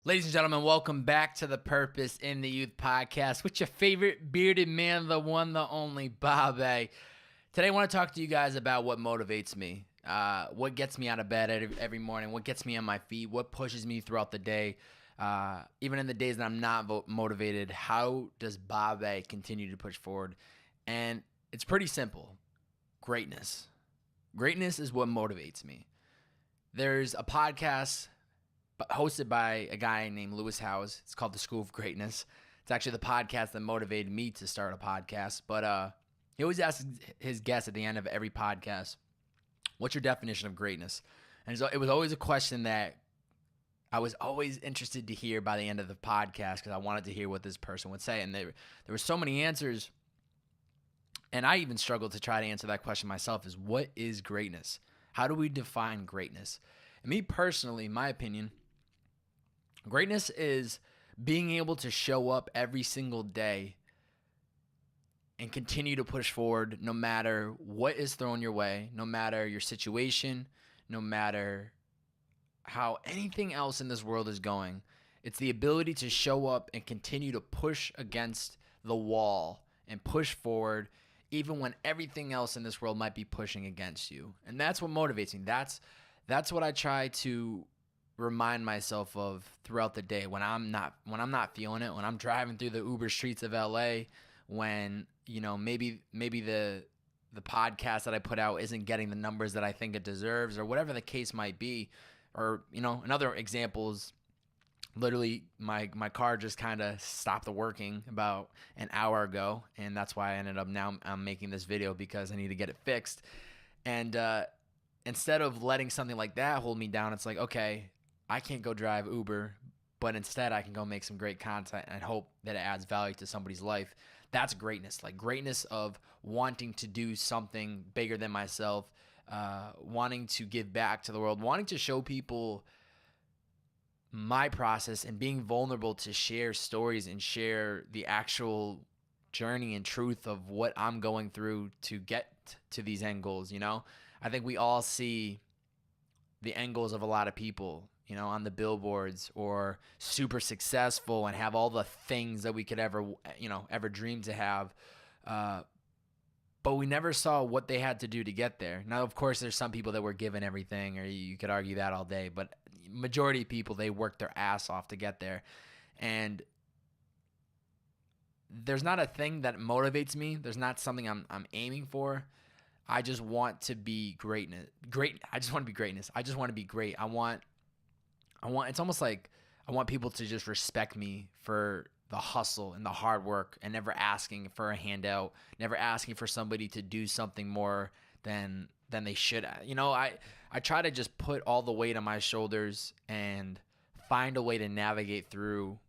Ladies and gentlemen, welcome back to the Purpose in the Youth podcast with your favorite bearded man, the one, the only, Bobbbaaaay. Today I want to talk to you guys about what motivates me, what gets me out of bed every morning, what gets me on my feet, what pushes me throughout the day. Even in the days that I'm not motivated, how does Bobbbaaaay continue to push forward? And it's pretty simple. Greatness. Greatness is what motivates me. There's a podcast hosted by a guy named Lewis Howes. It's called The School of Greatness. It's actually the podcast that motivated me to start a podcast. But he always asks his guests at the end of every podcast, what's your definition of greatness? And so it was always a question that I was always interested to hear by the end of the podcast because I wanted to hear what this person would say. And there were so many answers. And I even struggled to try to answer that question myself, is what is greatness? How do we define greatness? And me personally, in my opinion, greatness is being able to show up every single day and continue to push forward no matter what is thrown your way, no matter your situation, no matter how anything else in this world is going. It's the ability to show up and continue to push against the wall and push forward even when everything else in this world might be pushing against you. And that's what motivates me. That's what I try to remind myself of throughout the day when I'm not feeling it, when I'm driving through the Uber streets of LA, when maybe the podcast that I put out isn't getting the numbers that I think it deserves, or whatever the case might be. Or another example is literally my car just kind of stopped working about an hour ago, and that's why I ended up now I'm making this video, because I need to get it fixed. And instead of letting something like that hold me down, it's like, okay, I can't go drive Uber, but instead I can go make some great content and hope that it adds value to somebody's life. That's greatness, like greatness of wanting to do something bigger than myself, wanting to give back to the world, wanting to show people my process and being vulnerable to share stories and share the actual journey and truth of what I'm going through to get to these end goals. I think we all see the end goals of a lot of people, on the billboards, or super successful and have all the things that we could ever dream to have. But we never saw what they had to do to get there. Now, of course, there's some people that were given everything, or you could argue that all day, but majority of people, they worked their ass off to get there. And there's not a thing that motivates me. There's not something I'm aiming for. I just want to be greatness. I just want to be greatness. I just want to be great. It's almost like I want people to just respect me for the hustle and the hard work, and never asking for a handout, never asking for somebody to do something more than they should. I try to just put all the weight on my shoulders and find a way to navigate through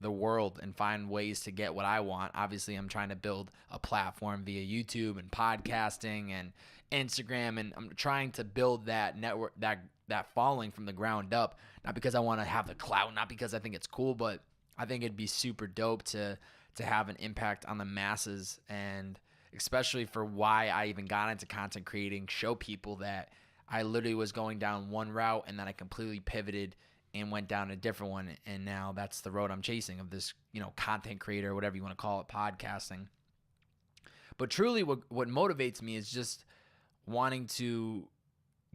the world and find ways to get what I want. Obviously, I'm trying to build a platform via YouTube and podcasting and Instagram, and I'm trying to build that network, that following from the ground up, not because I want to have the clout, not because I think it's cool, but I think it'd be super dope to have an impact on the masses, and especially for why I even got into content creating, show people that I literally was going down one route and then I completely pivoted and went down a different one, and now that's the road I'm chasing of this, content creator, whatever you want to call it, podcasting. But truly what motivates me is just wanting to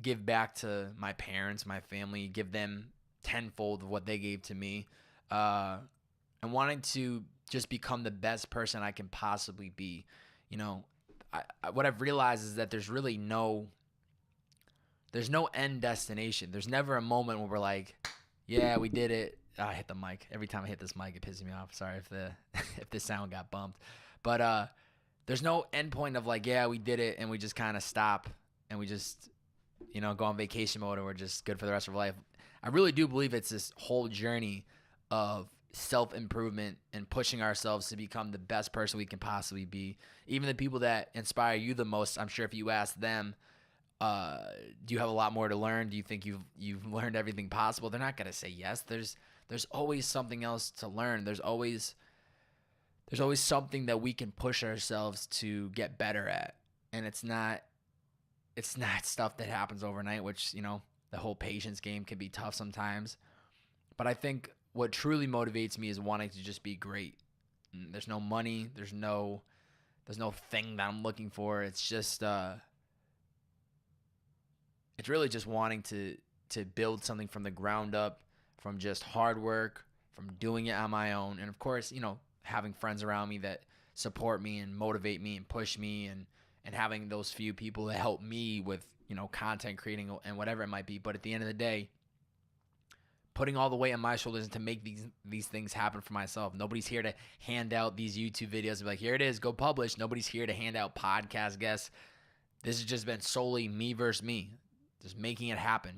give back to my parents, my family, give them tenfold of what they gave to me, and wanting to just become the best person I can possibly be. What I've realized is that there's really no end destination. There's never a moment where we're like, yeah, we did it. I hit the mic. Every time I hit this mic, it pisses me off. Sorry if the sound got bumped. But there's no end point of like, yeah, we did it, and we just kind of stop and we just, go on vacation mode, and we're just good for the rest of our life. I really do believe it's this whole journey of self-improvement and pushing ourselves to become the best person we can possibly be. Even the people that inspire you the most, I'm sure if you ask them, do you have a lot more to learn? Do you think you've learned everything possible? They're not going to say yes. There's always something else to learn. There's always something that we can push ourselves to get better at. And it's not stuff that happens overnight, which, the whole patience game can be tough sometimes. But I think what truly motivates me is wanting to just be great. There's no money. There's no thing that I'm looking for. It's just it's really just wanting to build something from the ground up, from just hard work, from doing it on my own, and of course, having friends around me that support me and motivate me and push me, and having those few people that help me with content creating and whatever it might be. But at the end of the day, putting all the weight on my shoulders to make these things happen for myself. Nobody's here to hand out these YouTube videos and be like, here it is, go publish. Nobody's here to hand out podcast guests. This has just been solely me versus me, just making it happen.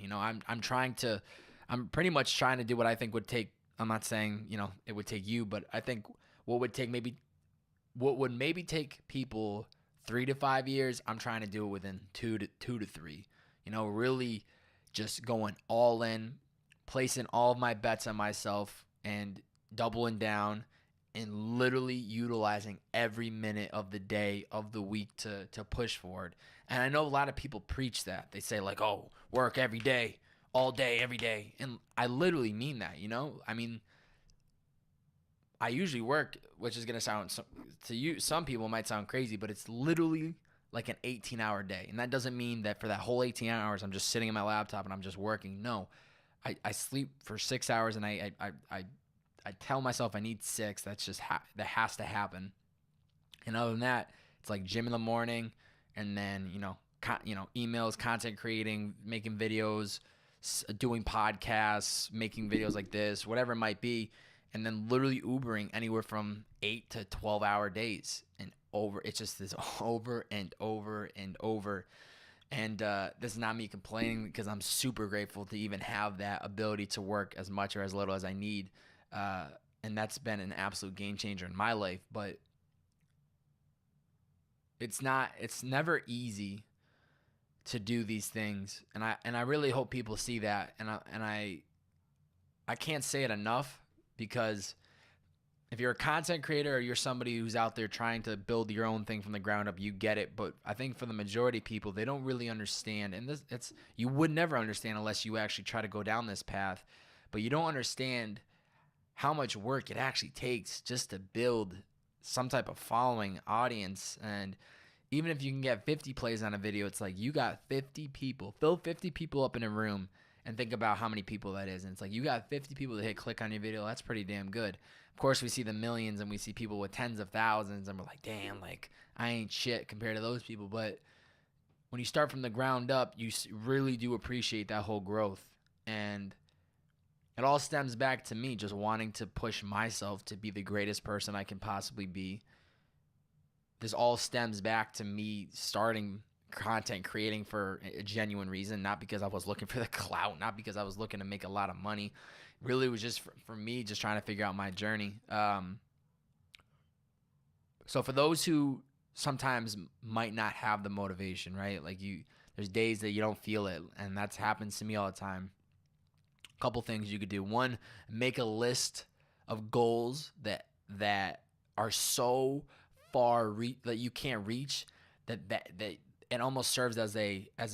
I'm pretty much trying to do what I think would take. I'm not saying it would take you, but I think what would maybe take people 3 to 5 years, I'm trying to do it within 2 to 3. Really just going all in, placing all of my bets on myself and doubling down and literally utilizing every minute of the day, of the week to push forward. And I know a lot of people preach that. They say like, oh, work every day, all day, every day. And I literally mean that, I mean, I usually work, which is going to sound to you, some people might sound crazy, but it's literally like an 18-hour day. And that doesn't mean that for that whole 18 hours, I'm just sitting at my laptop and I'm just working. No, I sleep for 6 hours and I tell myself I need 6. That's just that has to happen. And other than that, it's like gym in the morning, and then emails, content creating, making videos, doing podcasts, making videos like this, whatever it might be, and then literally Ubering anywhere from 8 to 12-hour days and over. It's just this over and over and over. And this is not me complaining, because I'm super grateful to even have that ability to work as much or as little as I need. And that's been an absolute game changer in my life. But it's never easy to do these things. And I really hope people see that. And I can't say it enough, because if you're a content creator or you're somebody who's out there trying to build your own thing from the ground up, you get it. But I think for the majority of people, they don't really understand. And you would never understand unless you actually try to go down this path. But you don't understand how much work it actually takes just to build some type of following, audience. And even if you can get 50 plays on a video, it's like you got 50 people. Fill 50 people up in a room and think about how many people that is. And it's like you got 50 people that hit click on your video. That's pretty damn good. Of course, we see the millions and we see people with tens of thousands, and we're like, damn, like I ain't shit compared to those people. But when you start from the ground up, you really do appreciate that whole growth. And it all stems back to me just wanting to push myself to be the greatest person I can possibly be. This all stems back to me starting content creating for a genuine reason, not because I was looking for the clout, not because I was looking to make a lot of money. Really, it was just for me, just trying to figure out my journey. So for those who sometimes might not have the motivation, right? Like there's days that you don't feel it, and that happens to me all the time. A couple things you could do. One, make a list of goals that are so far that you can't reach that it almost serves as a I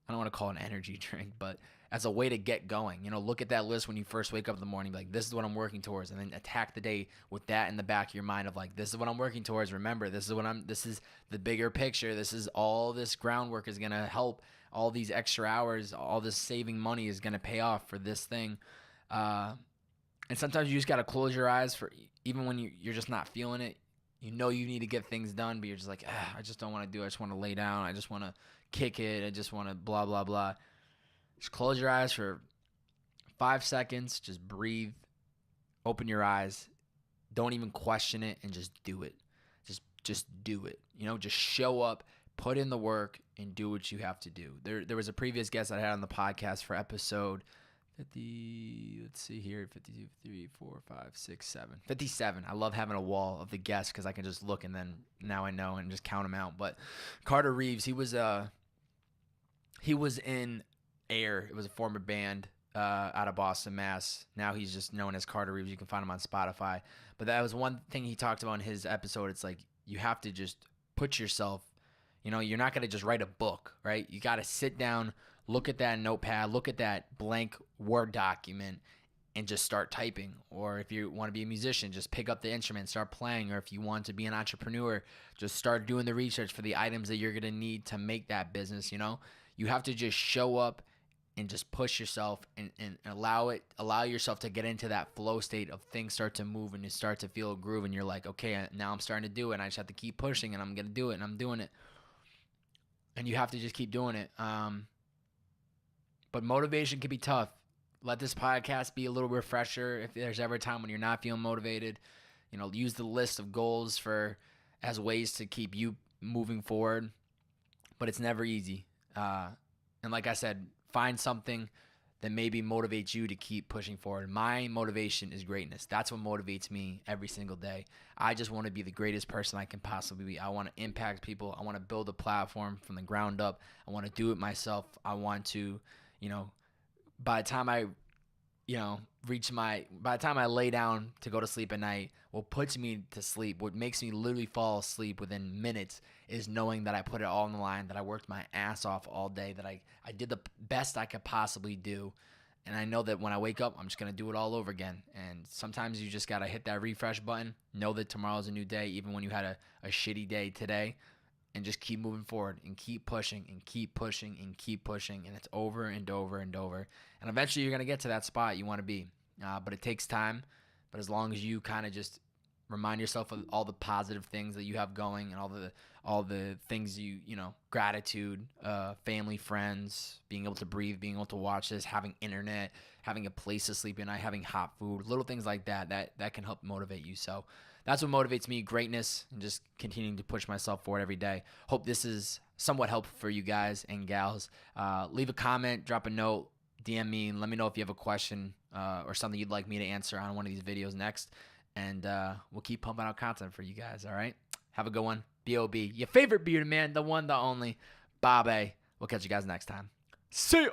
don't want to call it an energy drink, but as a way to get going. Look at that list when you first wake up in the morning, like, this is what I'm working towards, and then attack the day with that in the back of your mind of like, this is what I'm working towards. Remember, this is the bigger picture. This is all this groundwork is going to help. All these extra hours, all this saving money is going to pay off for this thing. And sometimes you just got to close your eyes for, even when you're just not feeling it. You need to get things done, but you're just like, I just don't want to do it. I just want to lay down. I just want to kick it. I just want to blah, blah, blah. Just close your eyes for 5 seconds. Just breathe. Open your eyes. Don't even question it, and just do it. Just do it. Just show up, put in the work, and do what you have to do. There was a previous guest I had on the podcast for episode 50, let's see here, 52, 53, 4, 5, 6, 7. 57. I love having a wall of the guests because I can just look and then now I know and just count them out. But Carter Reeves, he was in Air. It was a former band out of Boston, Mass. Now he's just known as Carter Reeves. You can find him on Spotify. But that was one thing he talked about in his episode. It's like you have to just put yourself, you're not going to just write a book, right? You got to sit down, look at that notepad, look at that blank Word document, and just start typing. Or if you want to be a musician, just pick up the instrument, start playing. Or if you want to be an entrepreneur, just start doing the research for the items that you're going to need to make that business. You have to just show up and just push yourself and allow yourself to get into that flow state of things start to move and you start to feel a groove, and you're like, okay, now I'm starting to do it, and I just have to keep pushing, and I'm going to do it, and I'm doing it. And you have to just keep doing it. But motivation can be tough. Let this podcast be a little refresher. If there's ever a time when you're not feeling motivated, use the list of goals as ways to keep you moving forward. But it's never easy. And like I said, find something that maybe motivates you to keep pushing forward. My motivation is greatness. That's what motivates me every single day. I just want to be the greatest person I can possibly be. I want to impact people. I want to build a platform from the ground up. I want to do it myself. I want to, by the time I lay down to go to sleep at night, what puts me to sleep, what makes me literally fall asleep within minutes, is knowing that I put it all on the line, that I worked my ass off all day, that I did the best I could possibly do. And I know that when I wake up, I'm just going to do it all over again. And sometimes you just got to hit that refresh button, know that tomorrow's a new day, even when you had a shitty day today, and just keep moving forward and keep pushing and keep pushing and keep pushing. And it's over and over and over. And eventually you're going to get to that spot you want to be. But it takes time. But as long as you kind of just remind yourself of all the positive things that you have going, and all the things gratitude, family, friends, being able to breathe, being able to watch this, having internet, having a place to sleep in, having hot food, little things like that can help motivate you. So that's what motivates me, greatness, and just continuing to push myself forward every day. Hope this is somewhat helpful for you guys and gals. Leave a comment, drop a note, DM me, and let me know if you have a question or something you'd like me to answer on one of these videos next. And we'll keep pumping out content for you guys, all right? Have a good one. B.O.B. Your favorite bearded man, the one, the only, Bobbbaaaay. We'll catch you guys next time. See ya!